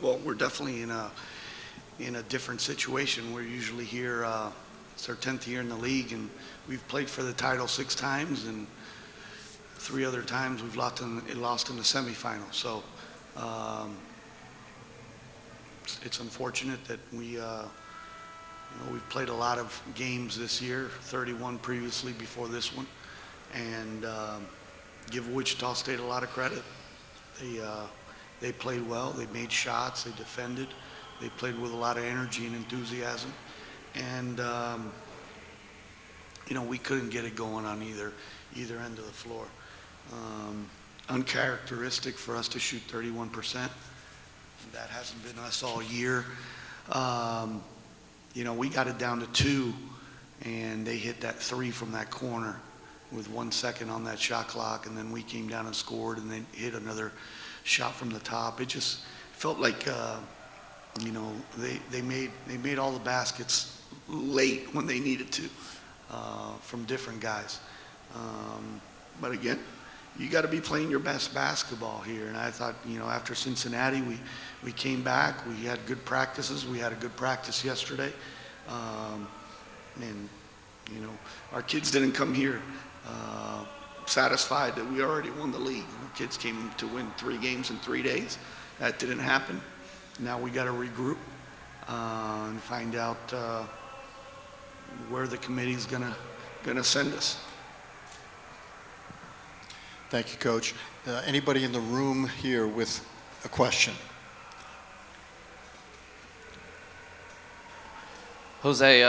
Well, we're definitely in a different situation. We're usually here, it's our 10th year in the league, and we've played for the title 6 times, and 3 other times we've lost in the semifinals. So it's unfortunate that we've played a lot of games this year, 31 previously before this one, and give Wichita State a lot of credit. They played well, they made shots, they defended, they played with a lot of energy and enthusiasm, and we couldn't get it going on either end of the floor. Uncharacteristic for us to shoot 31%. That hasn't been us all year. We got it down to 2, and they hit that 3 from that corner with 1 second on that shot clock, and then we came down and scored, and they hit another shot from the top. It just felt like they made all the baskets late when they needed to from different guys. But again, you got to be playing your best basketball here. And I thought, after Cincinnati, we came back. We had good practices. We had a good practice yesterday. And our kids didn't come here satisfied that we already won the league. Our kids came to win 3 games in 3 days. That didn't happen. Now we got to regroup and find out where the committee's gonna send us. Thank you, Coach. Anybody in the room here with a question? Jose,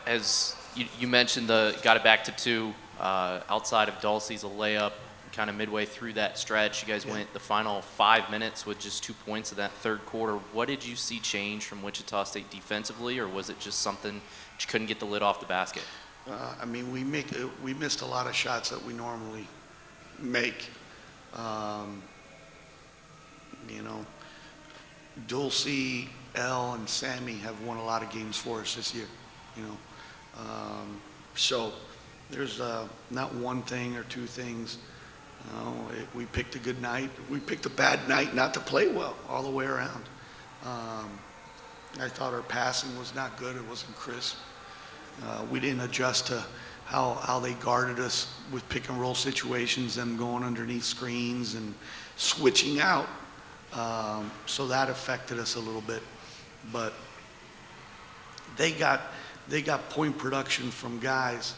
as you mentioned, got it back to 2 outside of Dulce's a layup. Kind of midway through that stretch, you guys went the final 5 minutes with just 2 points in that third quarter. What did you see change from Wichita State defensively, or was it just something that you couldn't get the lid off the basket? We missed a lot of shots that we normally make. Dulce, El, and Sammy have won a lot of games for us this year. So there's not one thing or 2 things. We picked a good night. We picked a bad night not to play well all the way around. I thought our passing was not good. It wasn't crisp. We didn't adjust to how they guarded us with pick and roll situations, them going underneath screens and switching out. So that affected us a little bit. But they got point production from guys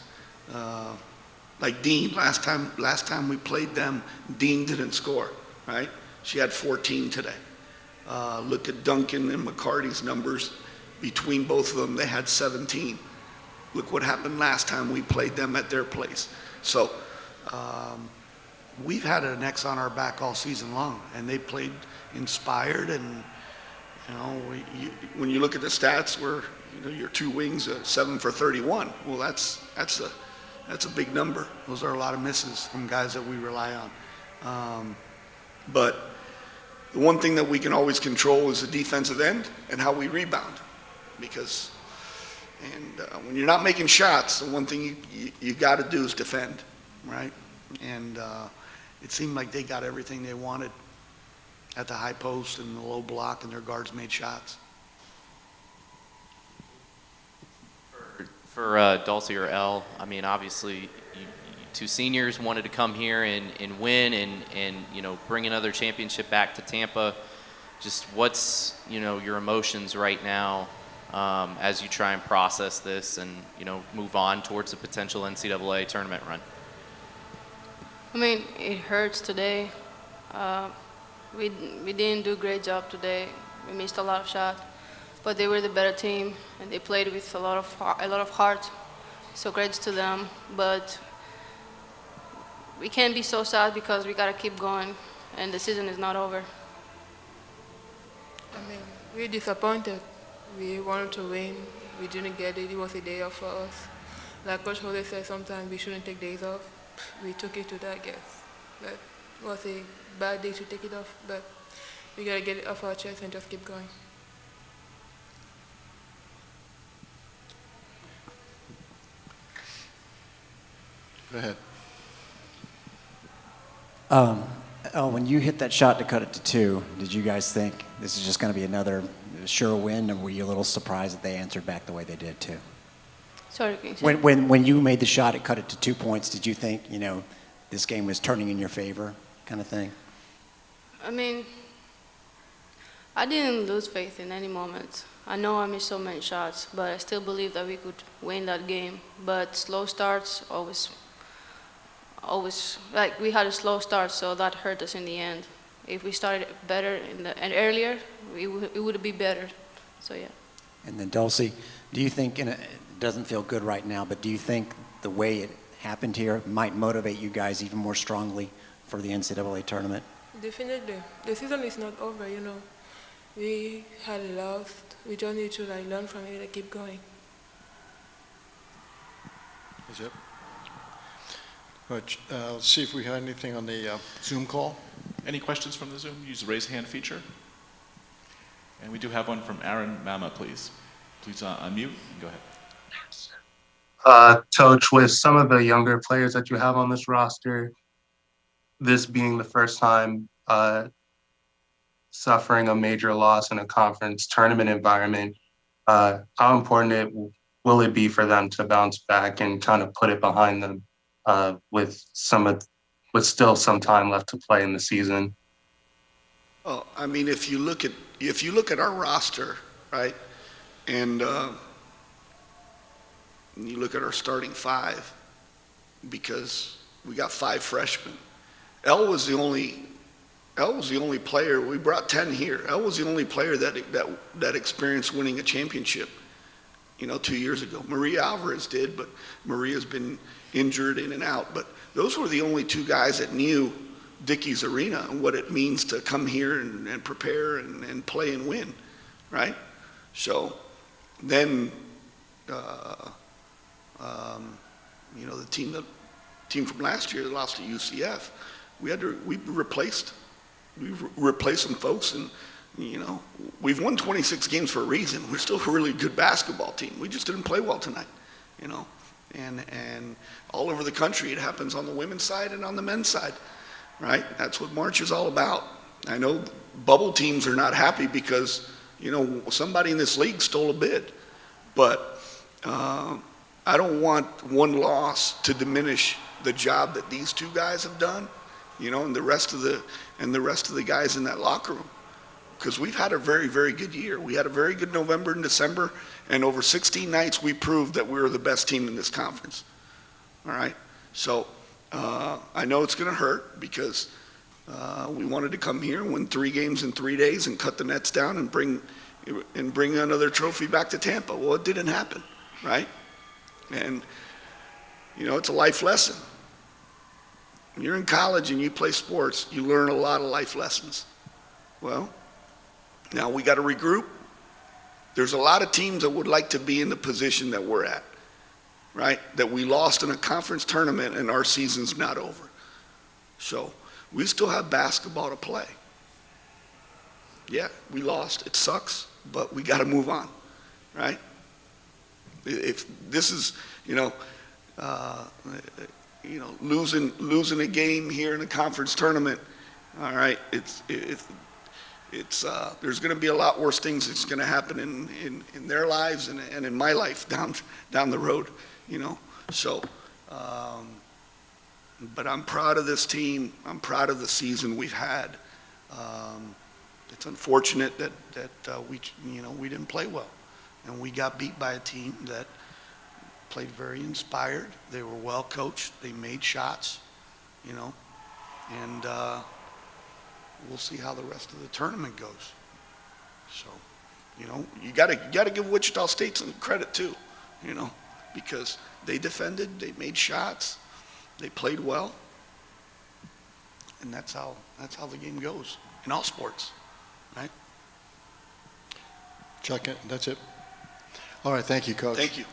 like Dean. Last time we played them, Dean didn't score, right? She had 14 today. Look at Duncan and McCarty's numbers. Between both of them, they had 17. Look what happened last time we played them at their place. So we've had an X on our back all season long, and they played inspired. And when you look at the stats, your 2 wings, 7 for 31. Well, that's a big number. Those are a lot of misses from guys that we rely on. But the one thing that we can always control is the defensive end and how we rebound, because when you're not making shots, the one thing you got to do is defend, right? And it seemed like they got everything they wanted at the high post and the low block, and their guards made shots. For Dulce or El, obviously, you 2 seniors wanted to come here and win and bring another championship back to Tampa. Just what's your emotions right now as you try and process this and move on towards a potential NCAA tournament run? It hurts today. We didn't do a great job today. We missed a lot of shots, but they were the better team and they played with a lot of heart. So credits to them. But we can't be so sad because we gotta keep going, and the season is not over. We're disappointed. We wanted to win. We didn't get it. It was a day off for us. Like Coach Jose said, sometimes we shouldn't take days off. We took it to that, I guess. But it was a bad day to take it off, but we gotta get it off our chest and just keep going. Go ahead. When you hit that shot to cut it to 2, did you guys think this is just going to be another sure win, or were you a little surprised that they answered back the way they did too? Sorry, can you say? When you made the shot, it cut it to 2 points. Did you think this game was turning in your favor, kind of thing? I mean, I didn't lose faith in any moment. I know I missed so many shots, but I still believe that we could win that game. But slow starts always, like we had a slow start, so that hurt us in the end. If we started better and earlier, it would be better. So yeah. And then Dulcie, do you think, it doesn't feel good right now, but do you think the way it happened here might motivate you guys even more strongly for the NCAA tournament? Definitely. The season is not over, We had lost. We just need to learn from it and keep going. Is it? Right, let's see if we had anything on the Zoom call. Any questions from the Zoom? Use the raise hand feature. And we do have one from Aaron Mama, please. Please unmute and go ahead. Coach, with some of the younger players that you have on this roster, this being the first time suffering a major loss in a conference tournament environment, how important will it be for them to bounce back and kind of put it behind them with still some time left to play in the season? Well, I mean, if you look at our roster, right, and you look at our starting 5, because we got 5 freshmen. Elle was the only player. We brought 10 here. Elle was the only player that experienced winning a championship, 2 years ago. Maria Alvarez did, but Maria's been injured in and out. But those were the only 2 guys that knew Dickey's Arena and what it means to come here and prepare and play and win, right? So then, the team from last year that lost to UCF, we replaced some folks, and we've won 26 games for a reason. We're still a really good basketball team. We just didn't play well tonight, and all over the country it happens on the women's side and on the men's side, right? That's what March is all about. I know bubble teams are not happy because somebody in this league stole a bid, but I don't want one loss to diminish the job that these 2 guys have done, and the rest of the guys in that locker room, because we've had a very, very good year. We had a very good November and December, and over 16 nights we proved that we were the best team in this conference. All right, so I know it's going to hurt because we wanted to come here and win 3 games in 3 days and cut the nets down and bring another trophy back to Tampa. Well, it didn't happen, right? And it's a life lesson. When you're in college and you play sports, you learn a lot of life lessons. Well, now we got to regroup. There's a lot of teams that would like to be in the position that we're at, right? That we lost in a conference tournament and our season's not over. So we still have basketball to play. Yeah, we lost. It sucks, but we got to move on, right? If this is, losing a game here in a conference tournament, all right, there's going to be a lot worse things that's going to happen in their lives and in my life down the road, So, but I'm proud of this team. I'm proud of the season we've had. It's unfortunate that we didn't play well, and we got beat by a team that played very inspired. They were well coached. They made shots, and we'll see how the rest of the tournament goes. So, you got to give Wichita State some credit too, because they defended, they made shots, they played well, and that's how the game goes in all sports, right? Chuck, that's it. All right, thank you, Coach. Thank you.